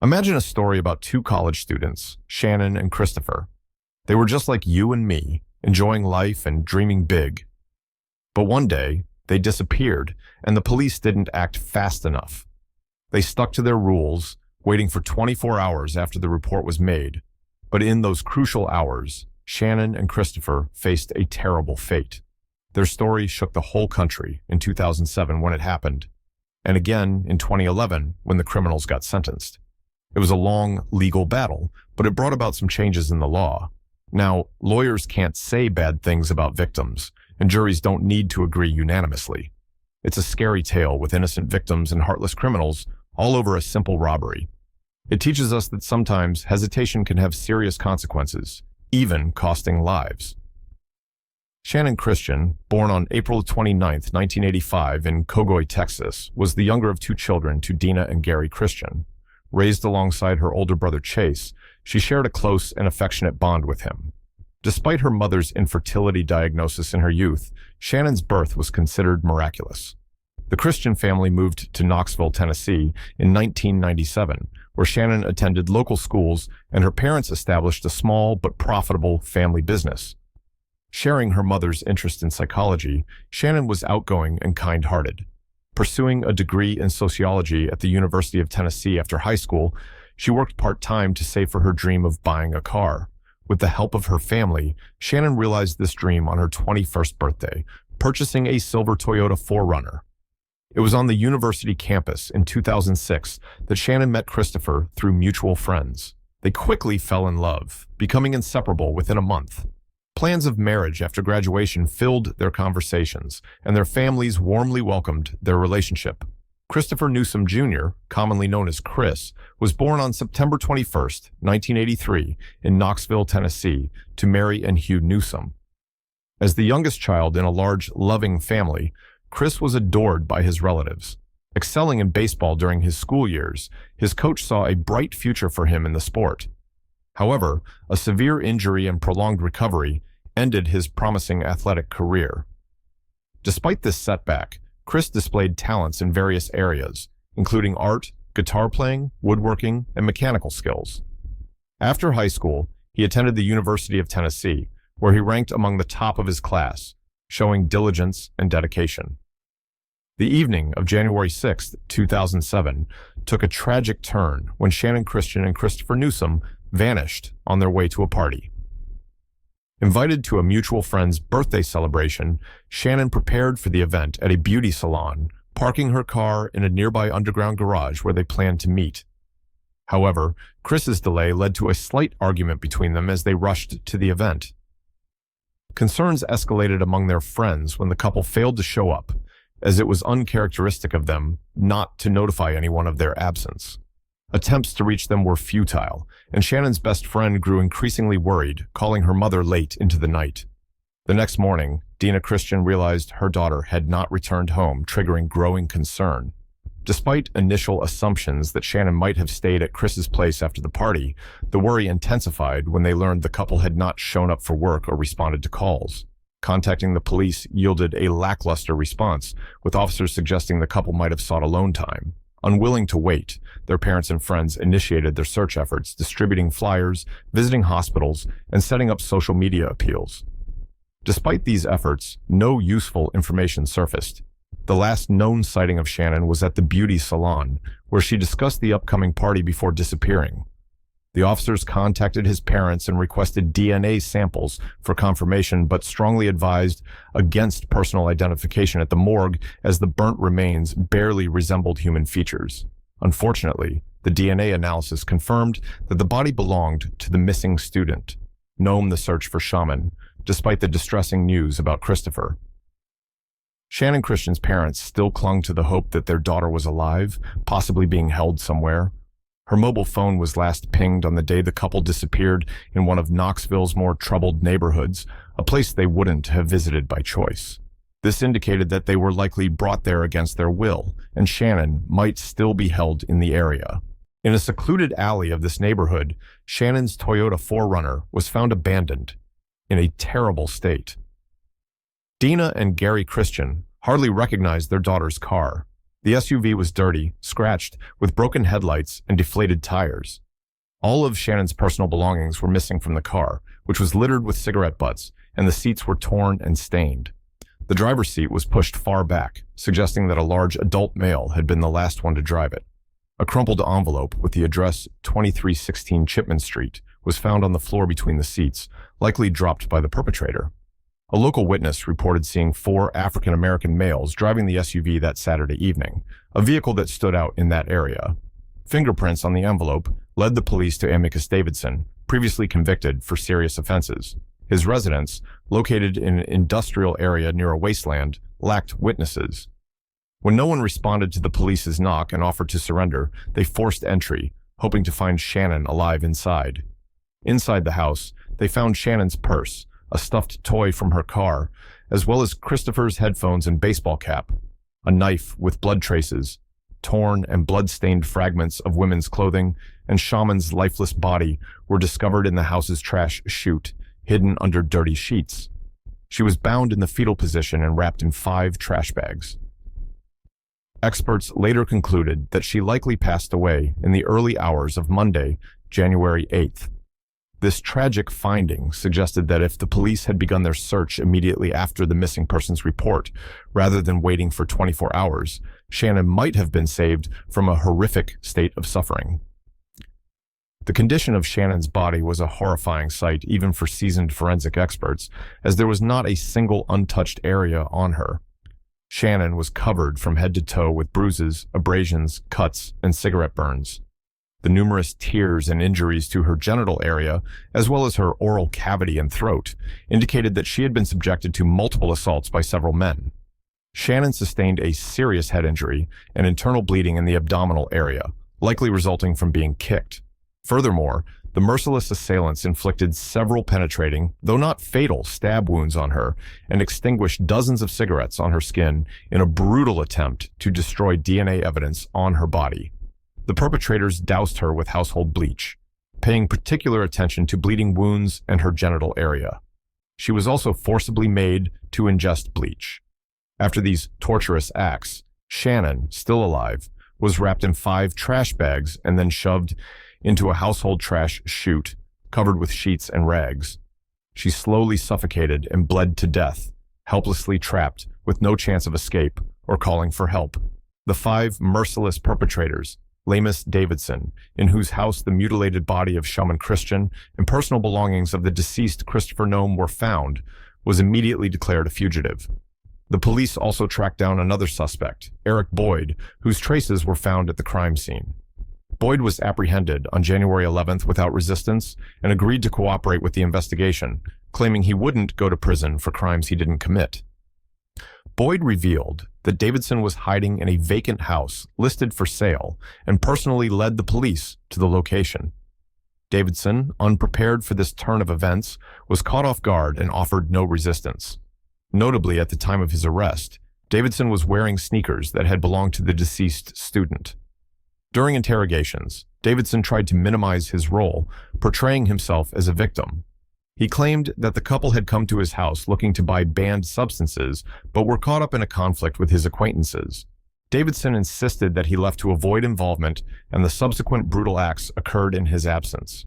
Imagine a story about two college students, Shannon and Christopher. They were just like you and me, enjoying life and dreaming big. But one day, they disappeared, and the police didn't act fast enough. They stuck to their rules, waiting for 24 hours after the report was made. But in those crucial hours, Shannon and Christopher faced a terrible fate. Their story shook the whole country in 2007 when it happened, and again in 2011 when the criminals got sentenced. It was a long legal battle, but it brought about some changes in the law. Now, lawyers can't say bad things about victims, and juries don't need to agree unanimously. It's a scary tale with innocent victims and heartless criminals all over a simple robbery. It teaches us that sometimes hesitation can have serious consequences, even costing lives. Shannon Christian, born on April 29, 1985 in Cogoy, Texas, was the younger of two children to Dina and Gary Christian. Raised alongside her older brother Chase, she shared a close and affectionate bond with him. Despite her mother's infertility diagnosis in her youth, Shannon's birth was considered miraculous. The Christian family moved to Knoxville, Tennessee in 1997, where Shannon attended local schools and her parents established a small but profitable family business. Sharing her mother's interest in psychology, Shannon was outgoing and kind-hearted. Pursuing a degree in sociology at the University of Tennessee after high school, she worked part-time to save for her dream of buying a car. With the help of her family, Shannon realized this dream on her 21st birthday, purchasing a silver Toyota 4Runner. It was on the university campus in 2006 that Shannon met Christopher through mutual friends. They quickly fell in love, becoming inseparable within a month. Plans of marriage after graduation filled their conversations, and their families warmly welcomed their relationship. Christopher Newsome Jr., commonly known as Chris, was born on September 21, 1983, in Knoxville, Tennessee, to Mary and Hugh Newsome. As the youngest child in a large, loving family, Chris was adored by his relatives. Excelling in baseball during his school years, his coach saw a bright future for him in the sport. However, a severe injury and prolonged recovery ended his promising athletic career. Despite this setback, Chris displayed talents in various areas, including art, guitar playing, woodworking, and mechanical skills. After high school, he attended the University of Tennessee, where he ranked among the top of his class, showing diligence and dedication. The evening of January 6, 2007, took a tragic turn when Shannon Christian and Christopher Newsome vanished on their way to a party. Invited to a mutual friend's birthday celebration, Shannon prepared for the event at a beauty salon, parking her car in a nearby underground garage where they planned to meet. However, Chris's delay led to a slight argument between them as they rushed to the event. Concerns escalated among their friends when the couple failed to show up, as it was uncharacteristic of them not to notify anyone of their absence. Attempts to reach them were futile, and Shannon's best friend grew increasingly worried, calling her mother late into the night. The next morning, Dina Christian realized her daughter had not returned home, triggering growing concern. Despite initial assumptions that Shannon might have stayed at Chris's place after the party, the worry intensified when they learned the couple had not shown up for work or responded to calls. Contacting the police yielded a lackluster response, with officers suggesting the couple might have sought alone time. Unwilling to wait, their parents and friends initiated their search efforts, distributing flyers, visiting hospitals, and setting up social media appeals. Despite these efforts, no useful information surfaced. The last known sighting of Shannon was at the beauty salon, where she discussed the upcoming party before disappearing. The officers contacted his parents and requested DNA samples for confirmation, but strongly advised against personal identification at the morgue as the burnt remains barely resembled human features. Unfortunately, the DNA analysis confirmed that the body belonged to the missing student. Nome the search for shaman, despite the distressing news about Christopher. Shannon Christian's parents still clung to the hope that their daughter was alive, possibly being held somewhere. Her mobile phone was last pinged on the day the couple disappeared in one of Knoxville's more troubled neighborhoods, a place they wouldn't have visited by choice. This indicated that they were likely brought there against their will, and Shannon might still be held in the area. In a secluded alley of this neighborhood, Shannon's Toyota 4Runner was found abandoned, in a terrible state. Dina and Gary Christian hardly recognized their daughter's car. The SUV was dirty, scratched, with broken headlights and deflated tires. All of Shannon's personal belongings were missing from the car, which was littered with cigarette butts, and the seats were torn and stained. The driver's seat was pushed far back, suggesting that a large adult male had been the last one to drive it. A crumpled envelope with the address 2316 Chipman Street was found on the floor between the seats, likely dropped by the perpetrator. A local witness reported seeing 4 African-American males driving the SUV that Saturday evening, a vehicle that stood out in that area. Fingerprints on the envelope led the police to Lemaricus Davidson, previously convicted for serious offenses. His residence, located in an industrial area near a wasteland, lacked witnesses. When no one responded to the police's knock and offered to surrender, they forced entry, hoping to find Shannon alive inside. Inside the house, they found Shannon's purse, a stuffed toy from her car, as well as Christopher's headphones and baseball cap. A knife with blood traces, torn and blood-stained fragments of women's clothing, and Shaman's lifeless body were discovered in the house's trash chute, hidden under dirty sheets. She was bound in the fetal position and wrapped in 5 trash bags. Experts later concluded that she likely passed away in the early hours of Monday, January 8th. This tragic finding suggested that if the police had begun their search immediately after the missing persons report, rather than waiting for 24 hours, Shannon might have been saved from a horrific state of suffering. The condition of Shannon's body was a horrifying sight even for seasoned forensic experts, as there was not a single untouched area on her. Shannon was covered from head to toe with bruises, abrasions, cuts, and cigarette burns. The numerous tears and injuries to her genital area, as well as her oral cavity and throat, indicated that she had been subjected to multiple assaults by several men. Shannon sustained a serious head injury and internal bleeding in the abdominal area, likely resulting from being kicked. Furthermore, the merciless assailants inflicted several penetrating, though not fatal, stab wounds on her and extinguished dozens of cigarettes on her skin in a brutal attempt to destroy DNA evidence on her body. The perpetrators doused her with household bleach, paying particular attention to bleeding wounds and her genital area. She was also forcibly made to ingest bleach. After these torturous acts, Shannon, still alive, was wrapped in 5 trash bags and then shoved into a household trash chute covered with sheets and rags. She slowly suffocated and bled to death, helplessly trapped with no chance of escape or calling for help. The 5 merciless perpetrators, Letalvis Davidson, in whose house the mutilated body of Shaman Christian and personal belongings of the deceased Christopher Nome were found, was immediately declared a fugitive. The police also tracked down another suspect, Eric Boyd, whose traces were found at the crime scene. Boyd was apprehended on January 11th without resistance and agreed to cooperate with the investigation, claiming he wouldn't go to prison for crimes he didn't commit. Boyd revealed that Davidson was hiding in a vacant house listed for sale and personally led the police to the location. Davidson, unprepared for this turn of events, was caught off guard and offered no resistance. Notably, at the time of his arrest, Davidson was wearing sneakers that had belonged to the deceased student. During interrogations, Davidson tried to minimize his role, portraying himself as a victim. He claimed that the couple had come to his house looking to buy banned substances, but were caught up in a conflict with his acquaintances. Davidson insisted that he left to avoid involvement, and the subsequent brutal acts occurred in his absence.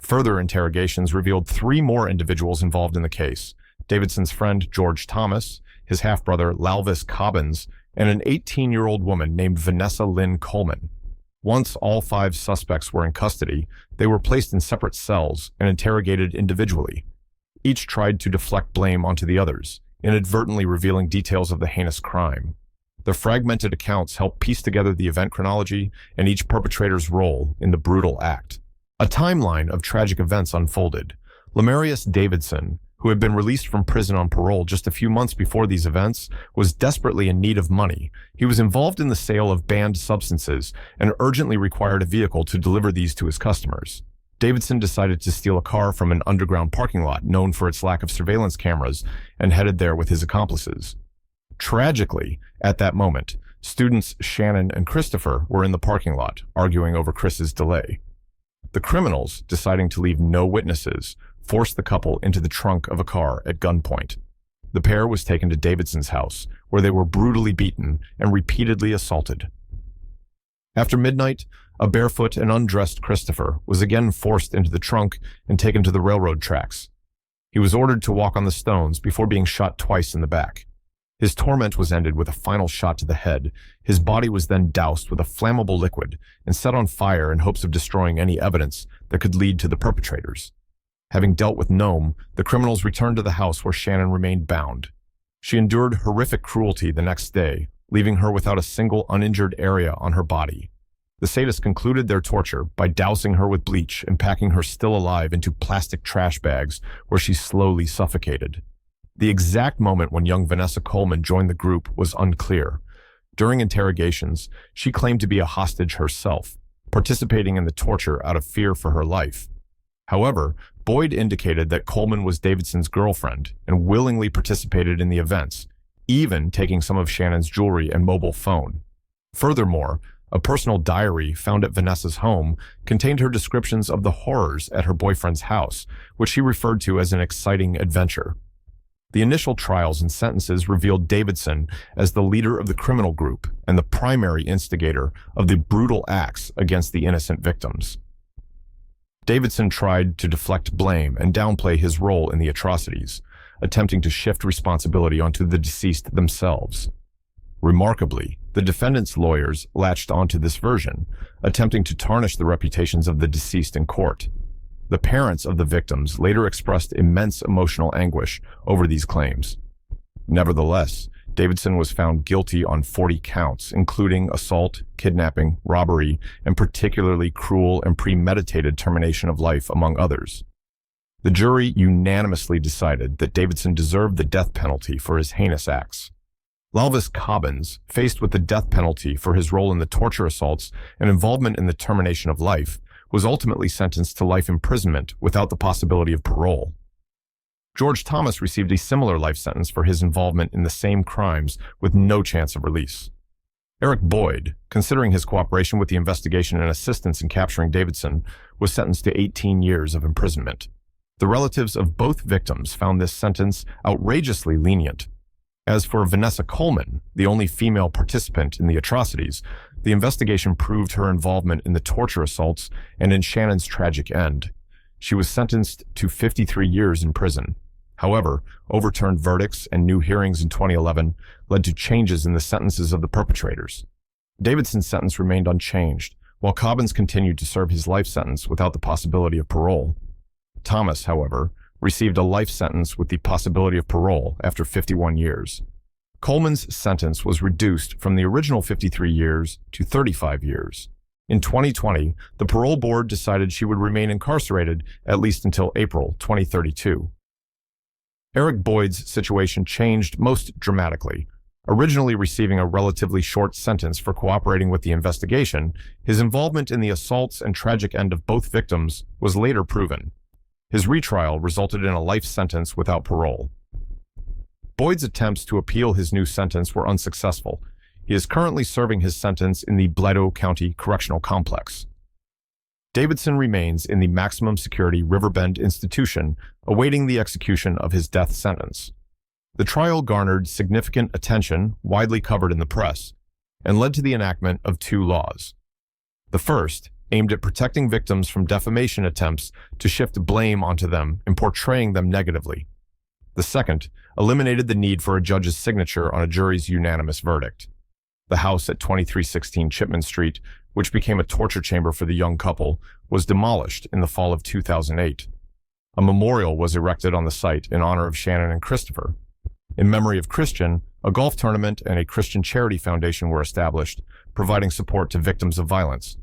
Further interrogations revealed 3 more individuals involved in the case: Davidson's friend George Thomas, his half-brother Letalvis Cobbins, and an 18-year-old woman named Vanessa Coleman. Once all 5 suspects were in custody, they were placed in separate cells and interrogated individually. Each tried to deflect blame onto the others, inadvertently revealing details of the heinous crime. The fragmented accounts helped piece together the event chronology and each perpetrator's role in the brutal act. A timeline of tragic events unfolded. Lemaricus Davidson, who had been released from prison on parole just a few months before these events, was desperately in need of money. He was involved in the sale of banned substances and urgently required a vehicle to deliver these to his customers. Davidson decided to steal a car from an underground parking lot known for its lack of surveillance cameras and headed there with his accomplices. Tragically, at that moment, students Shannon and Christopher were in the parking lot, arguing over Chris's delay. The criminals, deciding to leave no witnesses, forced the couple into the trunk of a car at gunpoint. the pair was taken to Davidson's house, where they were brutally beaten and repeatedly assaulted. After midnight, a barefoot and undressed Christopher was again forced into the trunk and taken to the railroad tracks. He was ordered to walk on the stones before being shot twice in the back. His torment was ended with a final shot to the head. His body was then doused with a flammable liquid and set on fire in hopes of destroying any evidence that could lead to the perpetrators. Having dealt with Newsome, the criminals returned to the house where Shannon remained bound. She endured horrific cruelty the next day, leaving her without a single uninjured area on her body. The sadists concluded their torture by dousing her with bleach and packing her still alive into plastic trash bags where she slowly suffocated. The exact moment when young Vanessa Coleman joined the group was unclear. During interrogations, she claimed to be a hostage herself, participating in the torture out of fear for her life. However, Boyd indicated that Coleman was Davidson's girlfriend and willingly participated in the events, even taking some of Shannon's jewelry and mobile phone. Furthermore, a personal diary found at Vanessa's home contained her descriptions of the horrors at her boyfriend's house, which she referred to as an exciting adventure. The initial trials and sentences revealed Davidson as the leader of the criminal group and the primary instigator of the brutal acts against the innocent victims. Davidson tried to deflect blame and downplay his role in the atrocities, attempting to shift responsibility onto the deceased themselves. Remarkably, the defendant's lawyers latched onto this version, attempting to tarnish the reputations of the deceased in court. The parents of the victims later expressed immense emotional anguish over these claims. Nevertheless, Davidson was found guilty on 40 counts, including assault, kidnapping, robbery, and particularly cruel and premeditated termination of life, among others. The jury unanimously decided that Davidson deserved the death penalty for his heinous acts. Letalvis Cobbins, faced with the death penalty for his role in the torture assaults and involvement in the termination of life, was ultimately sentenced to life imprisonment without the possibility of parole. George Thomas received a similar life sentence for his involvement in the same crimes with no chance of release. Eric Boyd, considering his cooperation with the investigation and assistance in capturing Davidson, was sentenced to 18 years of imprisonment. The relatives of both victims found this sentence outrageously lenient. As for Vanessa Coleman, the only female participant in the atrocities, the investigation proved her involvement in the torture assaults and in Shannon's tragic end. She was sentenced to 53 years in prison. However, overturned verdicts and new hearings in 2011 led to changes in the sentences of the perpetrators. Davidson's sentence remained unchanged, while Cobbins continued to serve his life sentence without the possibility of parole. Thomas, however, received a life sentence with the possibility of parole after 51 years. Coleman's sentence was reduced from the original 53 years to 35 years. In 2020, the parole board decided she would remain incarcerated at least until April 2032. Eric Boyd's situation changed most dramatically. Originally receiving a relatively short sentence for cooperating with the investigation, his involvement in the assaults and tragic end of both victims was later proven. His retrial resulted in a life sentence without parole. Boyd's attempts to appeal his new sentence were unsuccessful. He is currently serving his sentence in the Bledsoe County Correctional Complex. Davidson remains in the maximum security Riverbend institution, awaiting the execution of his death sentence. The trial garnered significant attention, widely covered in the press, and led to the enactment of two laws. The first, aimed at protecting victims from defamation attempts to shift blame onto them and portraying them negatively. The second, eliminated the need for a judge's signature on a jury's unanimous verdict. The house at 2316 Chipman Street, which became a torture chamber for the young couple, was demolished in the fall of 2008. A memorial was erected on the site in honor of Shannon and Christopher. In memory of Christian, a golf tournament and a Christian charity foundation were established, providing support to victims of violence.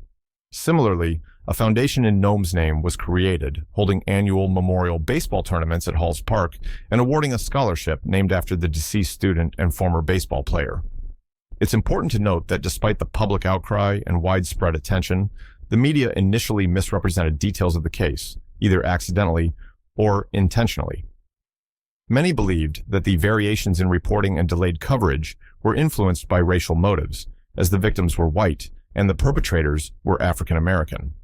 Similarly, a foundation in Newsome's name was created, holding annual memorial baseball tournaments at Halls Park and awarding a scholarship named after the deceased student and former baseball player. It's important to note that despite the public outcry and widespread attention, the media initially misrepresented details of the case, either accidentally or intentionally. Many believed that the variations in reporting and delayed coverage were influenced by racial motives, as the victims were white and the perpetrators were African American.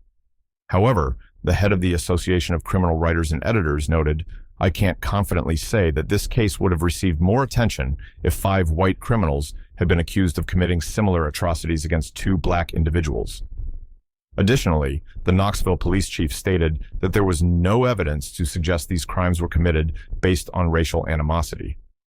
However, the head of the Association of Criminal Writers and Editors noted, I can't confidently say that this case would have received more attention if 5 white criminals had been accused of committing similar atrocities against 2 black individuals. Additionally, the Knoxville police chief stated that there was no evidence to suggest these crimes were committed based on racial animosity.